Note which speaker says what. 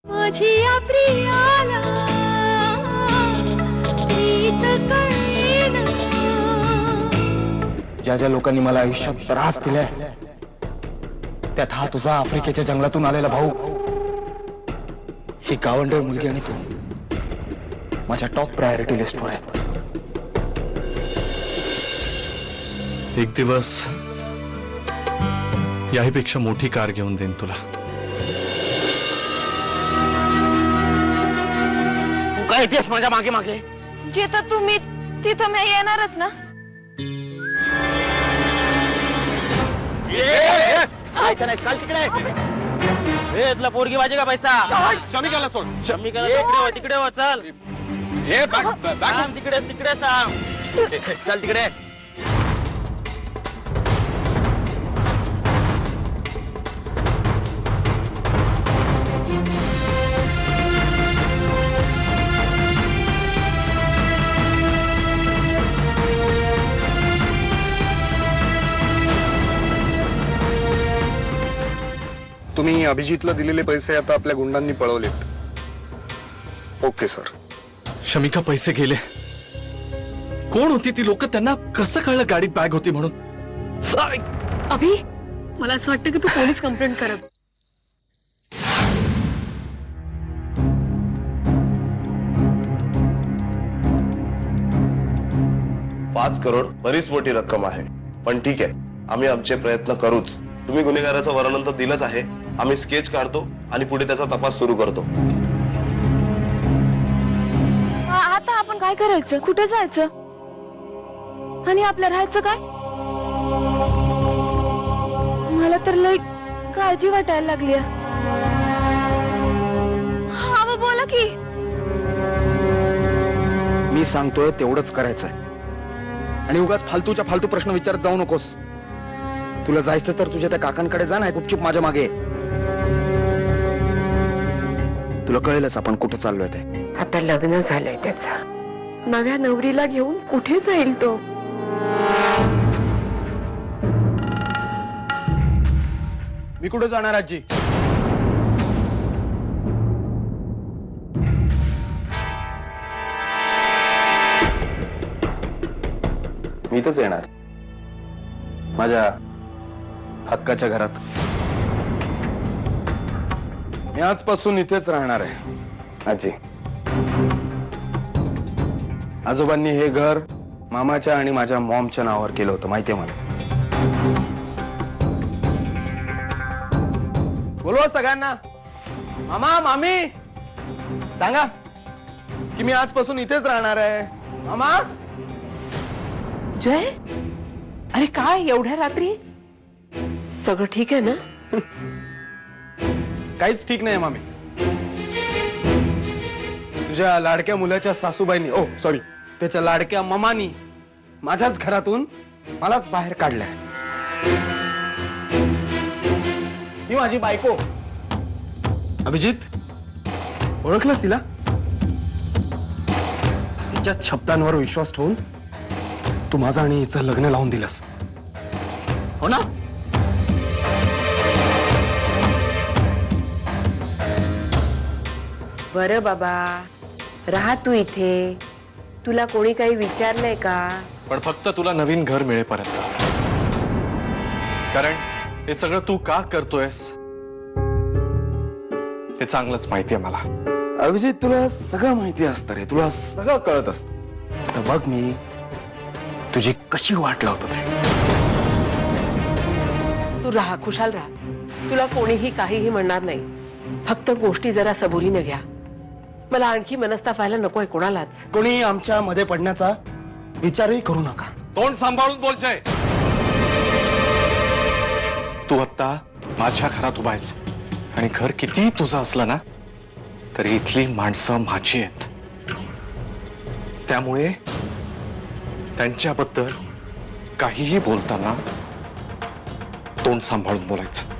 Speaker 1: माझ्या प्रियाला प्रीत कळेना.
Speaker 2: ज्या ज्या लोकांनी मला आयुष्यात त्रास दिलाय त्यात हा तुझा आफ्रिकेच्या जंगलातून आलेला भाऊ, ही गावंढळ मुलगी आणि तू माझ्या टॉप प्रायोरिटी लिस्टवर आहे.
Speaker 3: एक दिवस याहीपेक्षा मोठी कार घेऊन देईन तुला.
Speaker 2: तू काय येतेस माझ्या मागे मागे?
Speaker 1: जिथं तुम्ही तिथं मी येणारच ना.
Speaker 2: चाल तिकडे.
Speaker 4: तुला पोरगी पाहिजे का पैसा?
Speaker 2: शमिकाला सोड.
Speaker 4: शमिकाला तिकडे हो, चल तिकडे तिकडे
Speaker 2: चल तिकडे.
Speaker 5: तुम्ही अभिजितला दिलेले पैसे आता आपल्या गुंडांनी पळवलेत. Okay sir.
Speaker 3: शमिका पैसे गेले. कोण होती ती लोक? त्यांना कसं कळलं गाडीत बॅग होती म्हणून?
Speaker 6: अभि, मला असं वाटतं की तू पोलीस कंप्लेंट कर.
Speaker 7: 5 करोड बरीच मोठी रक्कम आहे, पण ठीक आहे, आम्ही आमचे प्रयत्न करूच. तुम्ही गुन्हेगाराचं वर्णन तर दिलंच आहे. आम्ही स्केच काढतो आणि पुढे त्याचा तपास सुरू करतो.
Speaker 1: आता आपण काय करायचं? कुठे जायचं आणि आपलं राहायचं काय? मला तर लई काळजी वाटायला लागली. हा बोला की.
Speaker 2: मी सांगतोय तेवढंच करायचंय आणि उगाच फालतूच्या फालतू प्रश्न विचारत जाऊ नकोस. तुला जायचं तर तुझ्या त्या काकांकडे जा, नाही गुपचूप माझ्या मागे. तुला कळेलच आपण कुठे चाललोय ते.
Speaker 6: आता लग्न झालंय त्याचं. नव्या नवरीला घेऊन कुठे जाईल तो?
Speaker 2: मी कुठे जाणार आजी? मी इथंच येणार, माझ्या हक्काच्या घरात. मी आजपासून इथेच राहणार आहे आजी. आजोबांनी हे घर मामाच्या आणि माझ्या मॉमच्या नावावर केलं होतं, माहितीये मला. बोलवा सगळ्यांना. मामा मामी सांगा की मी आजपासून इथेच राहणार आहे. मामा.
Speaker 6: जय, अरे काय एवढ्या रात्री? सगळं ठीक आहे ना?
Speaker 2: काहीच ठीक नाही मामी. तुझ्या लाडक्या मुलाच्या सासूबाईंनी, ओ सॉरी, त्याच्या लाडक्या ममानी माझ्याच घरातून मलाच बाहेर काढलंय. ही माझी बायको अभिजित. ओळखलंस तिला? तिच्या शब्दांवर विश्वास ठेवून तू माझं आणि हिचं लग्न लावून दिलंस, हो ना?
Speaker 6: बरं बाबा, राहा तू इथे. तुला कोणी काही विचारलंय का?
Speaker 3: पण फक्त तुला नवीन घर मिळेपर्यंत. कारण हे सगळं तू का करतोयस हे चांगलंच माहितीये मला.
Speaker 2: अभिजित, तुला सगळं माहिती असतं रे. तुला सगळं कळत असतं. आता बघ मी तुझी कशी वाट लावतो ते.
Speaker 6: तू राहा, खुशाल राहा. तुला कोणीही काहीही म्हणणार नाही. फक्त गोष्टी जरा सबुरीने घ्या. मला आणखी मनस्ताप व्हायला नकोय कोणालाच.
Speaker 2: कोणी आमच्या मध्ये पडण्याचा विचारही करू नका.
Speaker 3: तोंड सांभाळून बोलतोय. तू आता माझ्या घरात उभा आहेस आणि घर किती तुझं असलं ना तरी इथली माणसं माझी आहेत. त्यामुळे त्यांच्याबद्दल काहीही बोलताना तोंड सांभाळून बोलायचं.